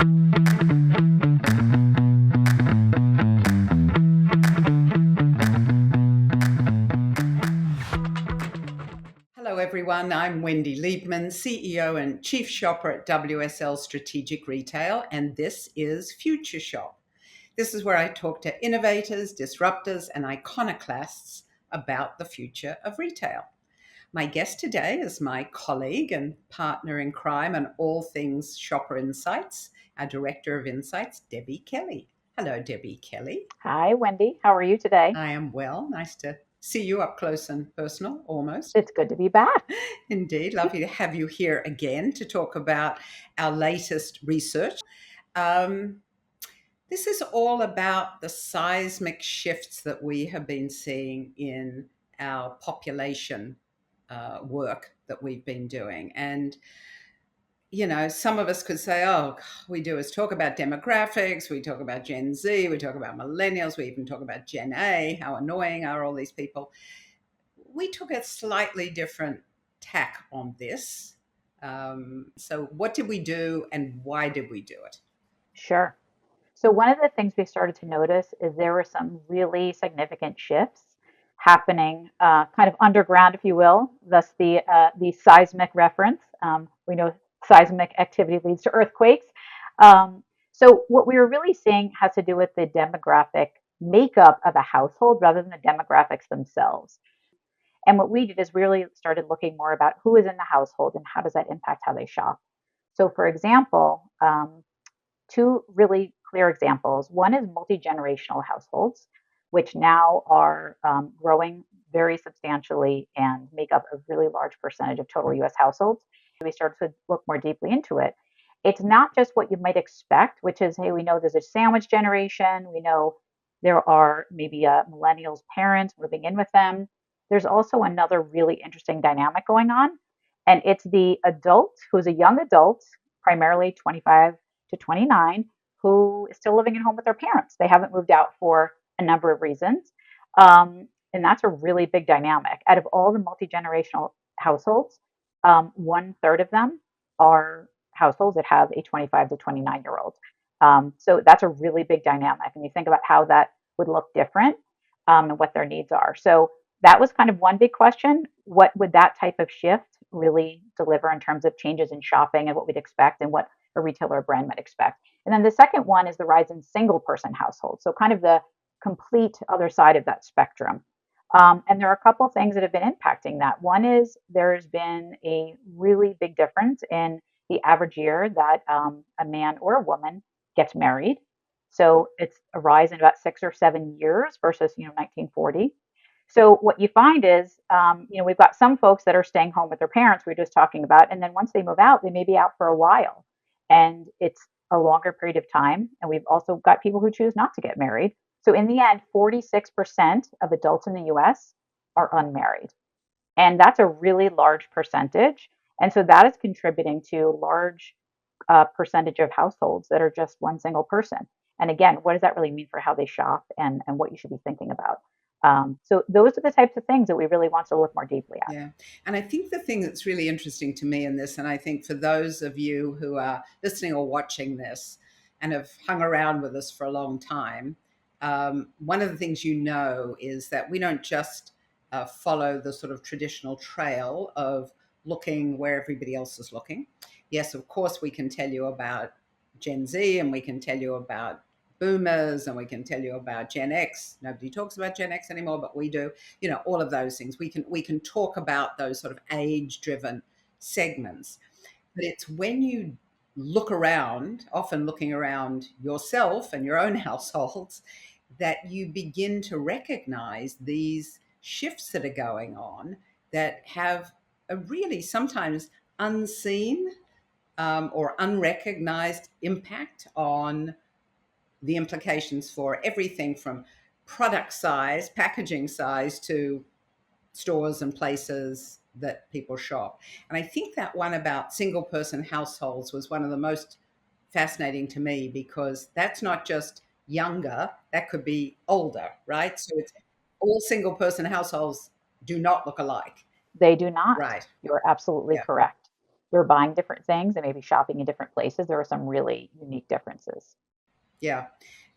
Hello, everyone. I'm Wendy Liebmann, CEO and Chief Shopper at WSL Strategic Retail, and this is Future Shop. This is where I talk to innovators, disruptors, and iconoclasts about the future of retail. My guest today is my colleague and partner in crime on all things Shopper Insights, our Director of Insights, Debbie Kelly. Hello, Debbie Kelly. Hi, Wendy. How are you today? I am well. Nice to see you up close and personal, almost. It's good to be back. Indeed. Lovely to have you here again to talk about our latest research. This is all about the seismic shifts that we have been seeing in our population work that we've been doing. And, you know, some of us could say, oh, we do is talk about demographics, we talk about Gen Z, we talk about millennials, we even talk about Gen A, how annoying are all these people. We took a slightly different tack on this. So what did we do and why did we do it? Sure. So, one of the things we started to notice is there were some really significant shifts happening kind of underground, if you will, thus the seismic reference. We know seismic activity leads to earthquakes. So, what we were really seeing has to do with the demographic makeup of a household rather than the demographics themselves. And what we did is really started looking more about who is in the household and how does that impact how they shop. So, for example, two really clear examples. One is multi-generational households, which now are growing very substantially and make up a really large percentage of total US households. We started to look more deeply into it. It's not just what you might expect, which is, hey, we know there's a sandwich generation. We know there are maybe millennials parents moving in with them. There's also another really interesting dynamic going on, and it's the adult who's a young adult, primarily 25 to 29, who is still living at home with their parents. They haven't moved out for a number of reasons. And that's a really big dynamic. Out of all the multi generational households, 1/3 of them are households that have a 25 to 29-year-old. So that's a really big dynamic. And you think about how that would look different and what their needs are. So that was kind of one big question. What would that type of shift really deliver in terms of changes in shopping and what we'd expect and what a retailer or brand might expect? And then the second one is the rise in single person households. So kind of the complete other side of that spectrum. And there are a couple things that have been impacting that. One is there's been a really big difference in the average year that a man or a woman gets married. So it's a rise in about 6 or 7 years versus 1940. So what you find is, we've got some folks that are staying home with their parents, we were just talking about, and then once they move out, they may be out for a while, and it's a longer period of time. And we've also got people who choose not to get married. So in the end, 46% of adults in the US are unmarried. And that's a really large percentage. And so that is contributing to a large percentage of households that are just one single person. And again, what does that really mean for how they shop and what you should be thinking about? So those are the types of things that we really want to look more deeply at. Yeah. And I think the thing that's really interesting to me in this, and I think for those of you who are listening or watching this and have hung around with us for a long time, one of the things is that we don't just follow the sort of traditional trail of looking where everybody else is looking. Yes, of course, we can tell you about Gen Z and we can tell you about boomers and we can tell you about Gen X. Nobody talks about Gen X anymore, but we do. All of those things. We can talk about those sort of age-driven segments. But it's when you look around, often looking around yourself and your own households, that you begin to recognize these shifts that are going on that have a really sometimes unseen or unrecognized impact on the implications for everything from product size, packaging size, to stores and places that people shop. And I think that one about single person households was one of the most fascinating to me, because that's not just younger, that could be older, right? So it's all single person households do not look alike. They do not. Right. You're absolutely Yeah. correct. they're buying different things and maybe shopping in different places. There are some really unique differences. Yeah.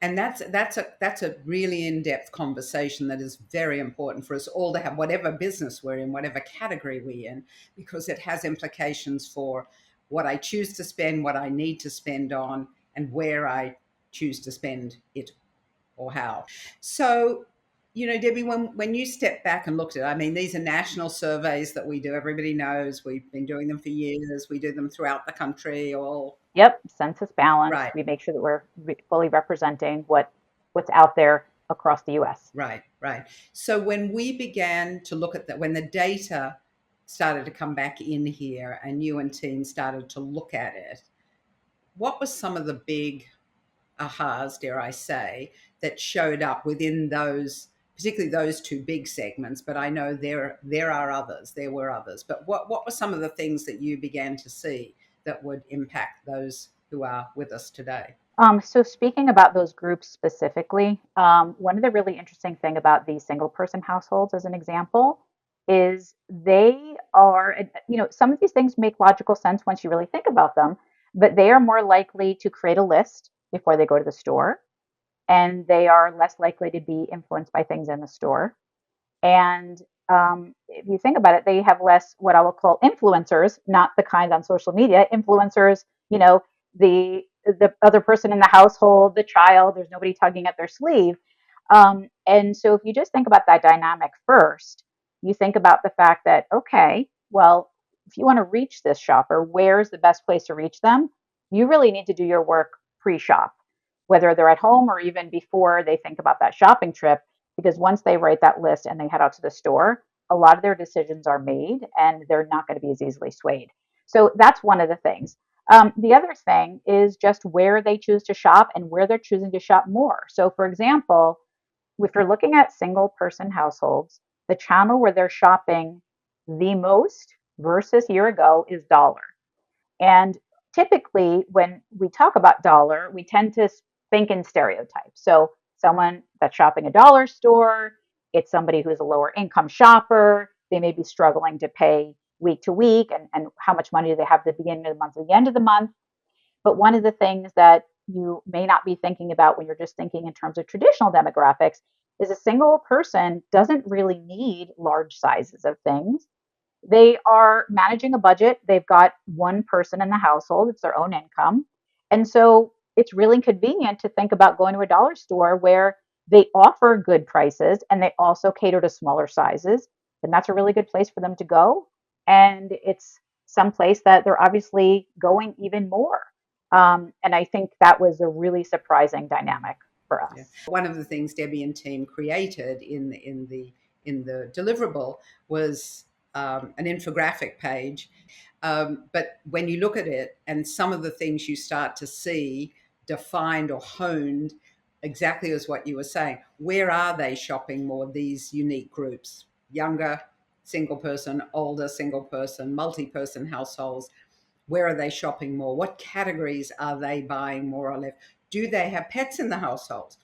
And that's a really in-depth conversation that is very important for us all to have, whatever business we're in, whatever category we're in, because it has implications for what I choose to spend, what I need to spend on, and where I choose to spend it or how. So, Debbie, when you step back and looked at it, I mean, these are national surveys that we do. Everybody knows we've been doing them for years. We do them throughout the country, all Yep, census balanced. right. We make sure that we're fully representing what's out there across the U.S. Right, right. So when we began to look at that, when the data started to come back in here and you and team started to look at it, what were some of the big ahas, dare I say, that showed up within those, particularly those two big segments? But I know there are others, there were others. But what were some of the things that you began to see that would impact those who are with us today? So speaking about those groups specifically, one of the really interesting thing about these single person households, as an example, is they are, some of these things make logical sense once you really think about them, but they are more likely to create a list before they go to the store, and they are less likely to be influenced by things in the store. And if you think about it, they have less what I will call influencers, not the kind on social media. Influencers, the other person in the household, the child. There's nobody tugging at their sleeve. And so if you just think about that dynamic first, you think about the fact that, okay, well, if you want to reach this shopper, where's the best place to reach them? You really need to do your work pre-shop, whether they're at home or even before they think about that shopping trip, because once they write that list and they head out to the store, a lot of their decisions are made and they're not going to be as easily swayed. So that's one of the things. The other thing is just where they choose to shop and where they're choosing to shop more. So, for example, if you're looking at single person households, the channel where they're shopping the most versus year ago is dollar. And typically, when we talk about dollar, we tend to think in stereotypes. So, someone that's shopping a dollar store, it's somebody who's a lower income shopper. They may be struggling to pay week to week, and how much money do they have at the beginning of the month or the end of the month. But one of the things that you may not be thinking about when you're just thinking in terms of traditional demographics is a single person doesn't really need large sizes of things. They are managing a budget. They've got one person in the household, it's their own income. And so it's really convenient to think about going to a dollar store where they offer good prices and they also cater to smaller sizes. And that's a really good place for them to go. And it's some place that they're obviously going even more. And I think that was a really surprising dynamic for Yeah. us. One of the things Debbie and team created in the deliverable was an infographic page. But when you look at it and some of the things you start to see defined or honed exactly as what you were saying, where are they shopping more, these unique groups? Younger single person, older single person, multi-person households. Where are they shopping more? What categories are they buying more or less? Do they have pets in the household?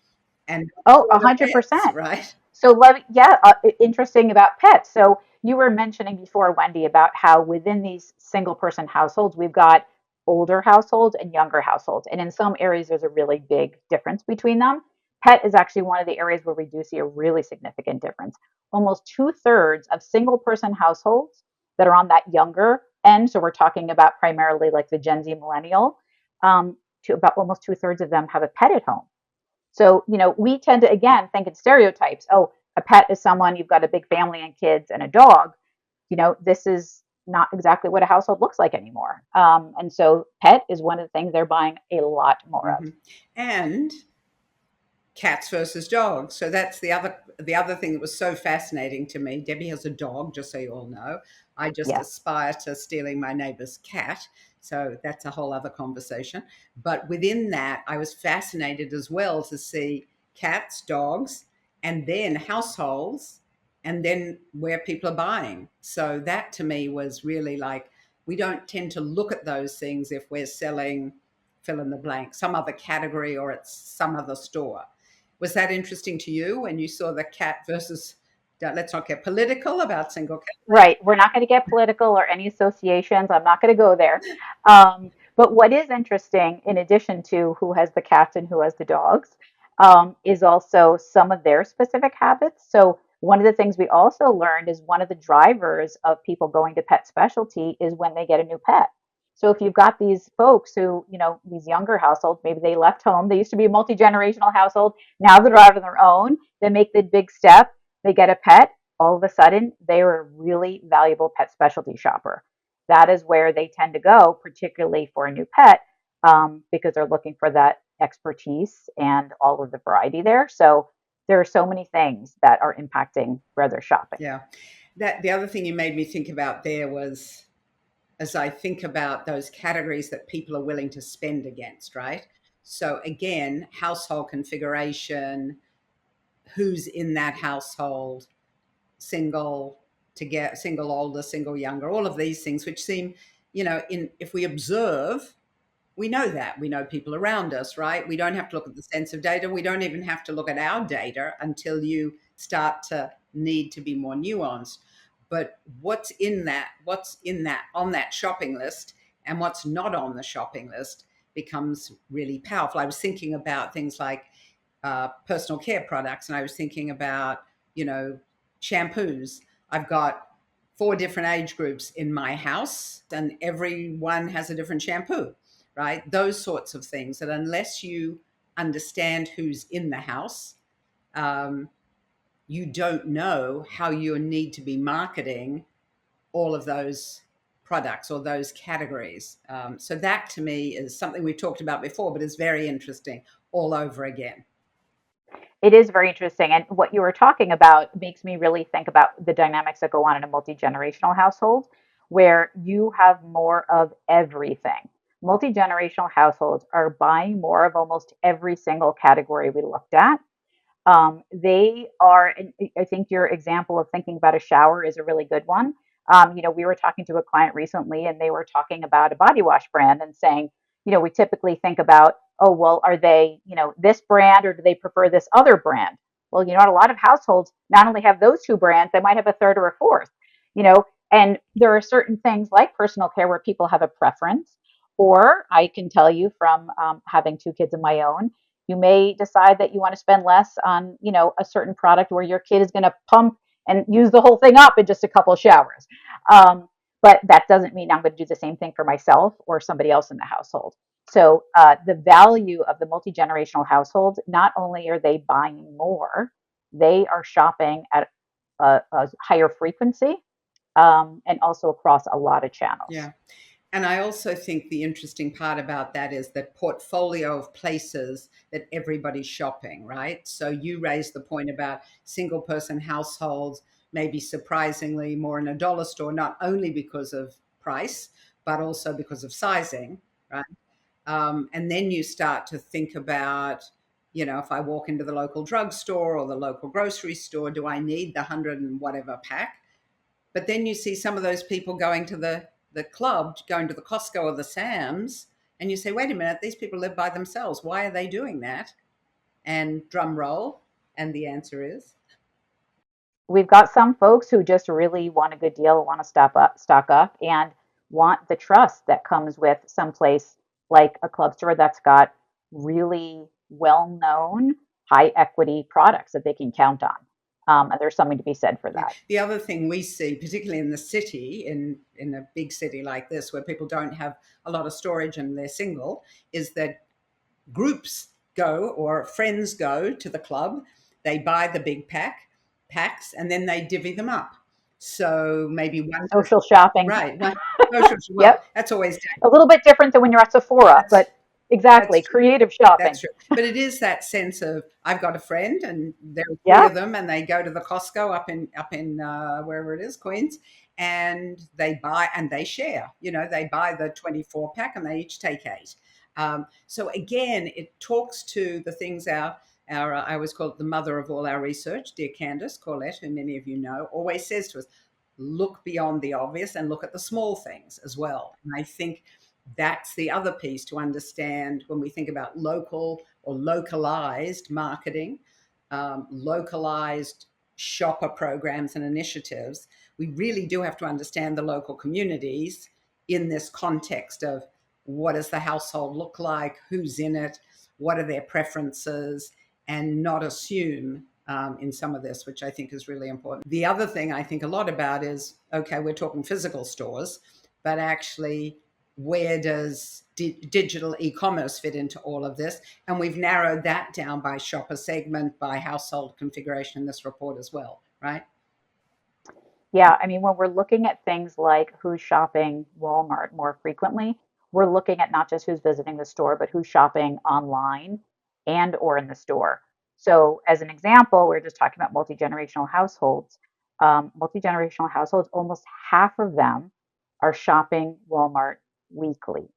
And Oh, what sort of pets, 100%. right? So yeah, interesting about pets. So you were mentioning before, Wendy, about how within these single person households, we've got older households and younger households. And in some areas, there's a really big difference between them. Pet is actually one of the areas where we do see a really significant difference. Almost two-thirds of single person households that are on that younger end, so we're talking about primarily like the Gen Z millennial, to about almost two-thirds of them have a pet at home. So, we tend to, again, think in stereotypes. Oh, a pet is someone, you've got a big family and kids and a dog. This is not exactly what a household looks like anymore. And so, pet is one of the things they're buying a lot more of. Mm-hmm. And cats versus dogs. So that's the other thing that was so fascinating to me. Debbie has a dog, just so you all know. I just Yes. aspire to stealing my neighbor's cat. So that's a whole other conversation. But within that, I was fascinated as well to see cats, dogs, and then households, and then where people are buying. So that to me was really like, we don't tend to look at those things if we're selling fill in the blank, some other category or it's some other store. Was that interesting to you when you saw the cat versus let's not get political about single cat. Right. We're not going to get political or any associations. I'm not going to go there. But what is interesting, in addition to who has the cats and who has the dogs, is also some of their specific habits. So, one of the things we also learned is one of the drivers of people going to pet specialty is when they get a new pet. So, if you've got these folks who, these younger households, maybe they left home, they used to be a multi generational household, now they're out on their own, they make the big step, they get a pet, all of a sudden they are a really valuable pet specialty shopper. That is where they tend to go, particularly for a new pet, because they're looking for that expertise and all of the variety there. So there are so many things that are impacting where they're shopping. Yeah. That the other thing you made me think about there was, as I think about those categories that people are willing to spend against, right? So again, household configuration, who's in that household, single, to get single older, single younger, all of these things, which seem, in if we observe, we know that. We know people around us, right? We don't have to look at the sense of data. We don't even have to look at our data until you start to need to be more nuanced. But what's in that on that shopping list and what's not on the shopping list becomes really powerful. I was thinking about things like personal care products, and I was thinking about, shampoos. I've got 4 different age groups in my house, and everyone has a different shampoo, right? Those sorts of things that, unless you understand who's in the house, um, you don't know how you need to be marketing all of those products or those categories. So that to me is something we've talked about before, but it's very interesting all over again. It is very interesting. And what you were talking about makes me really think about the dynamics that go on in a multi generational household where you have more of everything. Multi generational households are buying more of almost every single category we looked at. They are, and I think your example of thinking about a shower is a really good one. We were talking to a client recently and they were talking about a body wash brand and saying, we typically think about, oh, well, are they, this brand or do they prefer this other brand? Well, a lot of households not only have those two brands, they might have a third or a fourth, you know, and there are certain things like personal care where people have a preference. Or I can tell you from having 2 kids of my own, you may decide that you want to spend less on, a certain product where your kid is going to pump and use the whole thing up in just a couple of showers. Um, but that doesn't mean I'm going to do the same thing for myself or somebody else in the household. So the value of the multi generational household, not only are they buying more, they are shopping at a higher frequency and also across a lot of channels. Yeah. And I also think the interesting part about that is the portfolio of places that everybody's shopping, right? So you raised the point about single person households, maybe surprisingly more in a dollar store, not only because of price, but also because of sizing, right? And then you start to think about, if I walk into the local drugstore or the local grocery store, do I need the 100 and whatever pack? But then you see some of those people going to the club, going to the Costco or the Sam's, and you say, wait a minute, these people live by themselves. Why are they doing that? And drum roll. And the answer is, We've got some folks who just really want a good deal, want to stock up, and want the trust that comes with someplace like a club store that's got really well-known, high-equity products that they can count on. And there's something to be said for yeah. that. The other thing we see, particularly in the city, in a big city like this, where people don't have a lot of storage and they're single, is that groups go or friends go to the club, they buy the big packs, and then they divvy them up. So maybe one Social person, shopping. right? One social. Well, Yep. that's always A little bit different than when you're at Sephora, that's but exactly, that's true. creative That's shopping. true. But it is that sense of, I've got a friend, and there are 3 Yeah. of them, and they go to the Costco up in wherever it is, Queens, and they buy and they share. They buy the 24 pack, and they each take 8. So again, it talks to the things our I always call it the mother of all our research, dear Candace Corlett, who many of you know, always says to us, look beyond the obvious and look at the small things as well. And I think that's the other piece to understand when we think about local or localized marketing, localized shopper programs and initiatives, we really do have to understand the local communities in this context of what does the household look like, who's in it, what are their preferences, and not assume in some of this, which I think is really important. The other thing I think a lot about is okay, we're talking physical stores, but actually, where does digital e-commerce fit into all of this? And we've narrowed that down by shopper segment, by household configuration in this report as well, right? Yeah, I mean, when we're looking at things like who's shopping Walmart more frequently, we're looking at not just who's visiting the store, but who's shopping online and or in the store. So, as an example, we're just talking about multi-generational households. Multi-generational households, almost half of them are shopping Walmart weekly.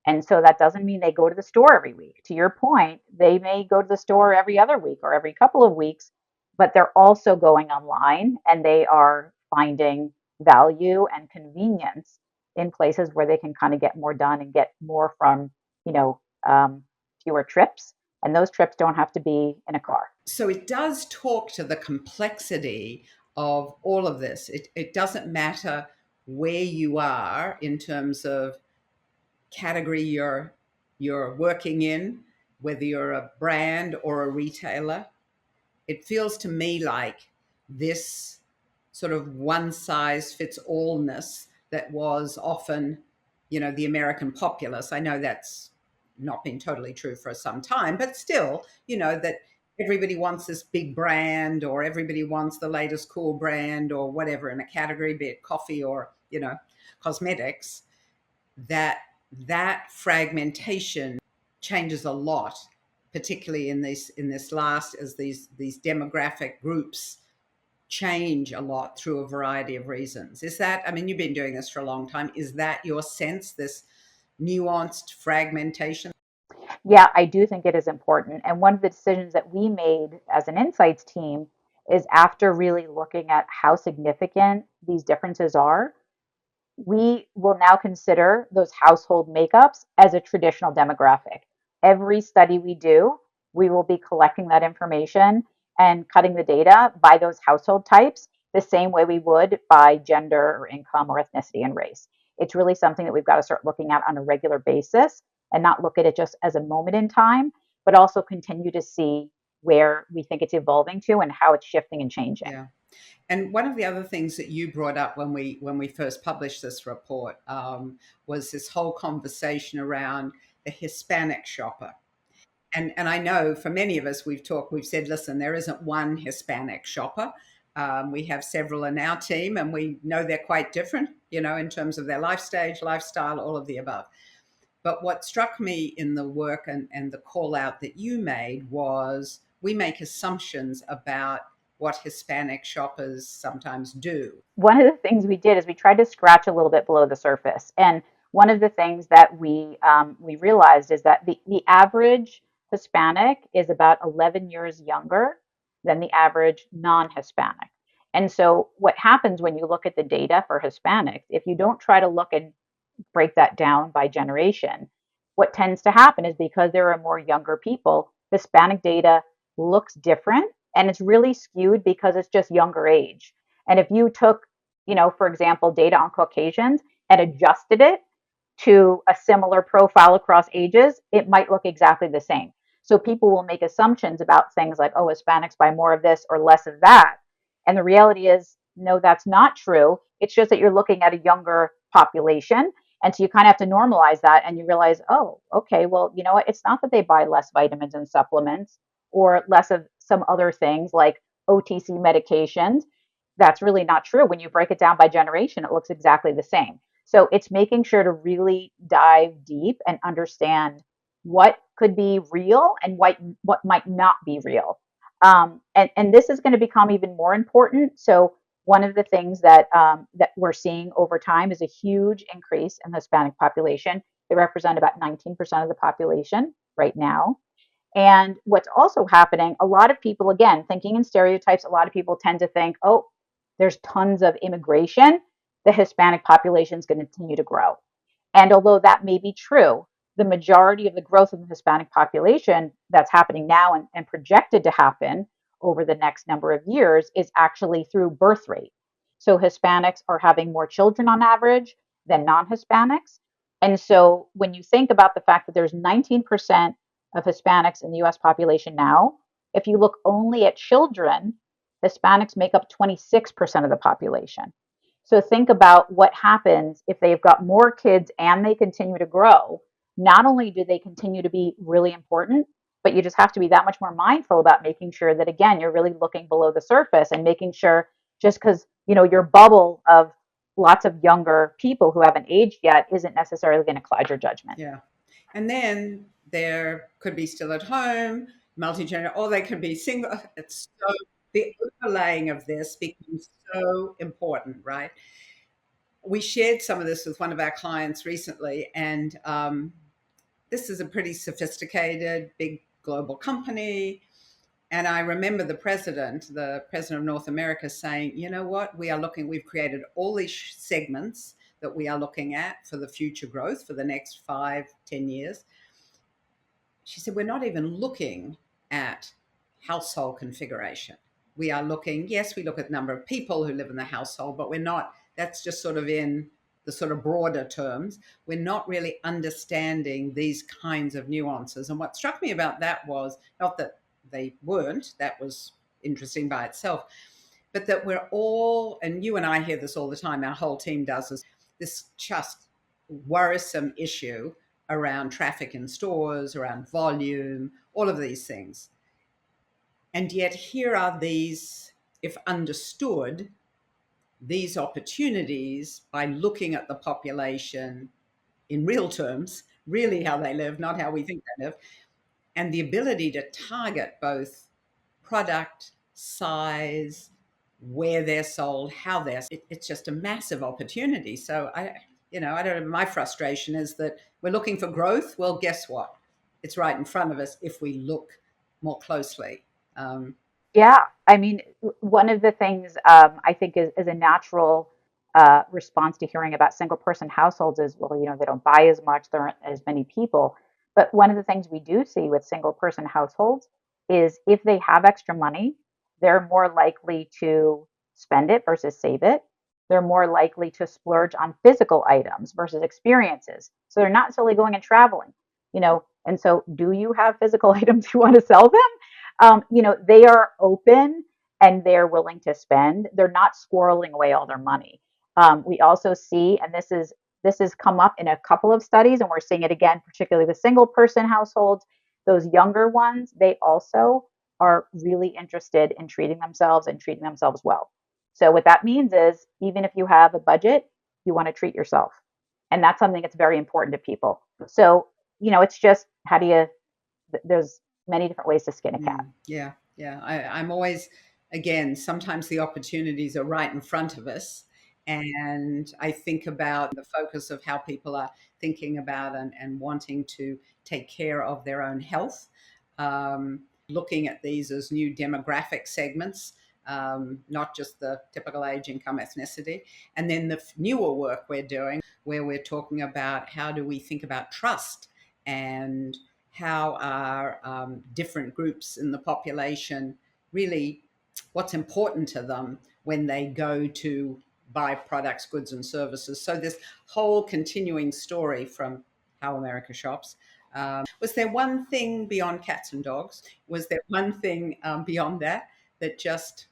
And so that doesn't mean they go to the store every week. To your point, they may go to the store every other week or every couple of weeks, but they're also going online and they are finding value and convenience in places where they can kind of get more done and get more from, you know, fewer trips. And those trips don't have to be in a car. So it does talk to the complexity of all of this. It doesn't matter where you are in terms of category you're working in, whether you're a brand or a retailer. It feels to me like this sort of one size fits allness that was often, the American populace. I know that's not been totally true for some time, but still, that everybody wants this big brand or everybody wants the latest cool brand or whatever in a category, be it coffee or, cosmetics, that fragmentation changes a lot, particularly in this last, as these demographic groups change a lot through a variety of reasons. Is that, I mean, you've been doing this for a long time, is that your sense, this nuanced fragmentation? Yeah, I do think it is important. And one of the decisions that we made as an insights team is after really looking at how significant these differences are, we will now consider those household makeups as a traditional demographic. Every study we do, we will be collecting that information and cutting the data by those household types the same way we would by gender or income or ethnicity and race. It's really something that we've got to start looking at on a regular basis and not look at it just as a moment in time, but also continue to see where we think it's evolving to and how it's shifting and changing. Yeah. And one of the other things that you brought up when we first published this report was this whole conversation around the Hispanic shopper. And I know for many of us, we've said, listen, there isn't one Hispanic shopper. We have several in our team, and we know they're quite different, in terms of their life stage, lifestyle, all of the above. But what struck me in the work and the call out that you made was we make assumptions about what Hispanic shoppers sometimes do. One of the things we did is we tried to scratch a little bit below the surface. And one of the things that we realized is that the average Hispanic is about 11 years younger than the average non-Hispanic. And so what happens when you look at the data for Hispanics, if you don't try to look and break that down by generation, what tends to happen is because there are more younger people, Hispanic data looks different and it's really skewed because it's just younger age. And if you took, for example, data on Caucasians and adjusted it to a similar profile across ages, it might look exactly the same. So people will make assumptions about things like, oh, Hispanics buy more of this or less of that. And the reality is, no, that's not true. It's just that you're looking at a younger population. And so you kind of have to normalize that and you realize, oh, okay, well, you know what? It's not that they buy less vitamins and supplements or less of some other things like OTC medications. That's really not true. When you break it down by generation, it looks exactly the same. So it's making sure to really dive deep and understand what could be real and what might not be real. And this is going to become even more important. So one of the things that we're seeing over time is a huge increase in the Hispanic population. They represent about 19% of the population right now. And what's also happening, a lot of people, again, thinking in stereotypes, a lot of people tend to think, oh, there's tons of immigration. The Hispanic population is going to continue to grow. And although that may be true, the majority of the growth of the Hispanic population that's happening now and projected to happen over the next number of years is actually through birth rate. So Hispanics are having more children on average than non-Hispanics. And so when you think about the fact that there's 19% of Hispanics in the US population now, if you look only at children, Hispanics make up 26% of the population. So think about what happens if they've got more kids and they continue to grow. Not only do they continue to be really important, but you just have to be that much more mindful about making sure that, again, you're really looking below the surface and making sure just because, your bubble of lots of younger people who haven't aged yet isn't necessarily going to cloud your judgment. Yeah. And then there could be still at home, multi-gender, or they could be single. It's so the overlaying of this becomes so important, right? We shared some of this with one of our clients recently, and this is a pretty sophisticated, big global company. And I remember the president of North America saying, you know what, we've created all these segments that we are looking at for the future growth for the next 5, 10 years. She said, we're not even looking at household configuration. We are looking, yes, we look at the number of people who live in the household, but we're not, that's just sort of in the sort of broader terms. We're not really understanding these kinds of nuances. And what struck me about that was not that they weren't, that was interesting by itself, but that we're all, and you and I hear this all the time, our whole team does, is this just worrisome issue around traffic in stores, around volume, all of these things. And yet here are these, if understood, these opportunities by looking at the population in real terms, really how they live, not how we think they live, and the ability to target both product, size, where they're sold, how it's just a massive opportunity. So I don't know, my frustration is that we're looking for growth. Well, guess what? It's right in front of us if we look more closely. Um, Yeah, I mean, one of the things I think is a natural response to hearing about single person households is, well, they don't buy as much, there aren't as many people. But one of the things we do see with single person households is if they have extra money, they're more likely to spend it versus save it. They're more likely to splurge on physical items versus experiences. So they're not solely going and traveling, And so, do you have physical items you want to sell them? They are open and they're willing to spend. They're not squirreling away all their money. We also see, and this has come up in a couple of studies, and we're seeing it again, particularly with single person households. Those younger ones, they also are really interested in treating themselves and treating themselves well. So what that means is, even if you have a budget, you want to treat yourself, and that's something that's very important to people. So it's just how do you? There's many different ways to skin a cat. yeah, yeah. I'm always, again, sometimes the opportunities are right in front of us. And I think about the focus of how people are thinking about and wanting to take care of their own health, looking at these as new demographic segments, not just the typical age, income, ethnicity. And then the newer work we're doing, where we're talking about how do we think about trust and how are different groups in the population really, what's important to them when they go to buy products, goods, and services. So this whole continuing story from how America shops. Was there one thing beyond cats and dogs? Was there one thing beyond that that just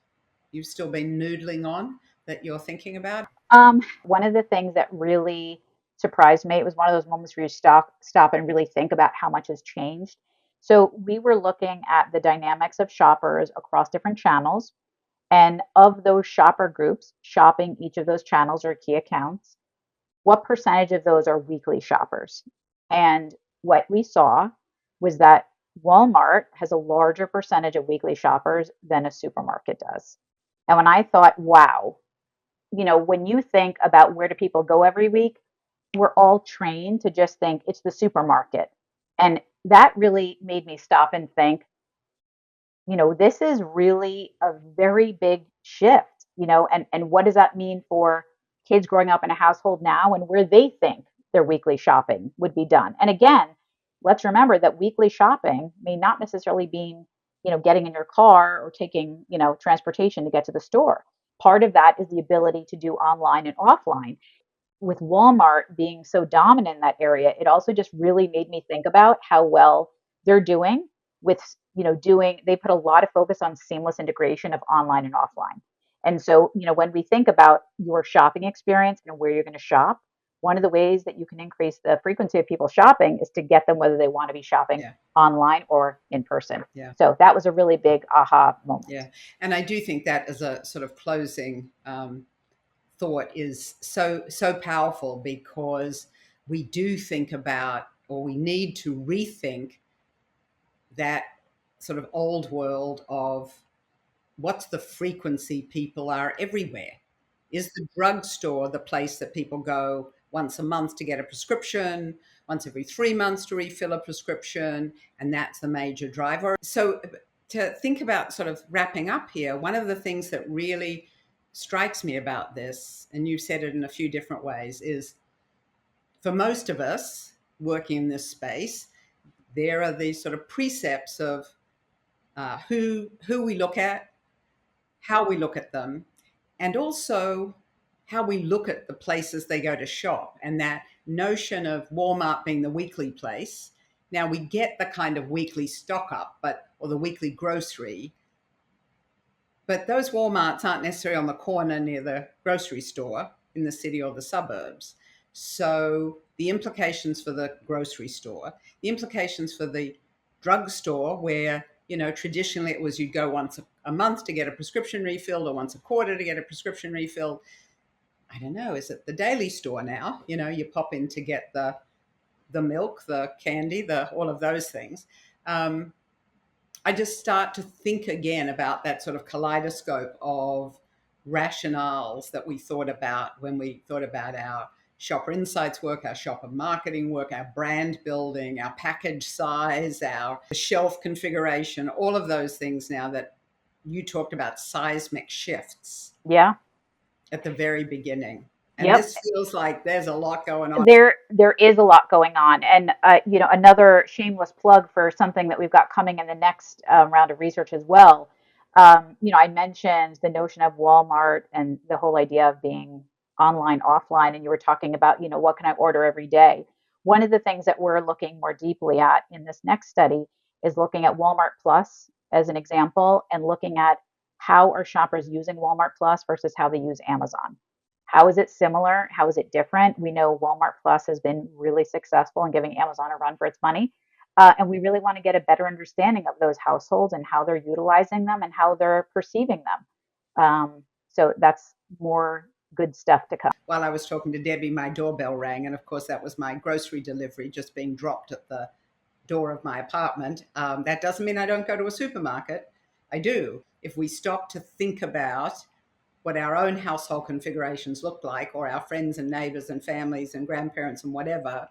you've still been noodling on that you're thinking about? One of the things that really surprised me, it was one of those moments where you stop and really think about how much has changed. So we were looking at the dynamics of shoppers across different channels. And of those shopper groups shopping each of those channels or key accounts, what percentage of those are weekly shoppers? And what we saw was that Walmart has a larger percentage of weekly shoppers than a supermarket does. And when I thought, wow, when you think about where do people go every week, we're all trained to just think it's the supermarket. And that really made me stop and think, this is really a very big shift, and what does that mean for kids growing up in a household now and where they think their weekly shopping would be done? And again, let's remember that weekly shopping may not necessarily mean getting in your car or taking, transportation to get to the store. Part of that is the ability to do online and offline. With Walmart being so dominant in that area, it also just really made me think about how well they're doing with, they put a lot of focus on seamless integration of online and offline. And so, when we think about your shopping experience and where you're going to shop, one of the ways that you can increase the frequency of people shopping is to get them whether they want to be shopping Yeah. online or in person. Yeah. So that was a really big aha moment. Yeah. And I do think that as a sort of closing thought is so powerful, because we do think about, or we need to rethink that sort of old world of what's the frequency people are everywhere. Is the drugstore the place that people go once a month to get a prescription, once every 3 months to refill a prescription, and that's the major driver? So to think about sort of wrapping up here, one of the things that really strikes me about this, and you've said it in a few different ways, is for most of us working in this space, there are these sort of precepts of who we look at, how we look at them, and also how we look at the places they go to shop, and that notion of Walmart being the weekly place. Now we get the kind of weekly stock up, or the weekly grocery, but those Walmarts aren't necessarily on the corner near the grocery store in the city or the suburbs. So the implications for the grocery store, the implications for the drugstore, where, traditionally it was you'd go once a month to get a prescription refilled, or once a quarter to get a prescription refilled. I don't know, is it the daily store now? You pop in to get the milk, the candy, all of those things. I just start to think again about that sort of kaleidoscope of rationales that we thought about when we thought about our shopper insights work, our shopper marketing work, our brand building, our package size, our shelf configuration, all of those things now that you talked about seismic shifts. Yeah. At the very beginning. And Yep. this feels like there's a lot going on. There is a lot going on, and another shameless plug for something that we've got coming in the next round of research as well. I mentioned the notion of Walmart and the whole idea of being online, offline, and you were talking about what can I order every day. One of the things that we're looking more deeply at in this next study is looking at Walmart Plus as an example, and looking at how are shoppers using Walmart Plus versus how they use Amazon. How is it similar? How is it different? We know Walmart Plus has been really successful in giving Amazon a run for its money. And we really want to get a better understanding of those households and how they're utilizing them and how they're perceiving them. So that's more good stuff to come. While I was talking to Debbie, my doorbell rang. And of course, that was my grocery delivery just being dropped at the door of my apartment. That doesn't mean I don't go to a supermarket. I do. If we stop to think about what our own household configurations look like, or our friends and neighbors and families and grandparents and whatever,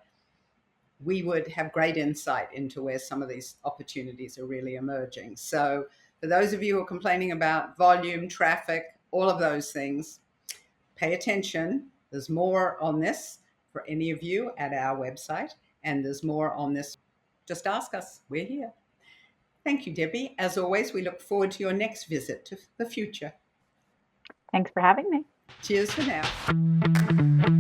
we would have great insight into where some of these opportunities are really emerging. So for those of you who are complaining about volume, traffic, all of those things, pay attention. There's more on this for any of you at our website, and there's more on this. Just ask us. We're here. Thank you, Debbie. As always, we look forward to your next visit to the future. Thanks for having me. Cheers for now.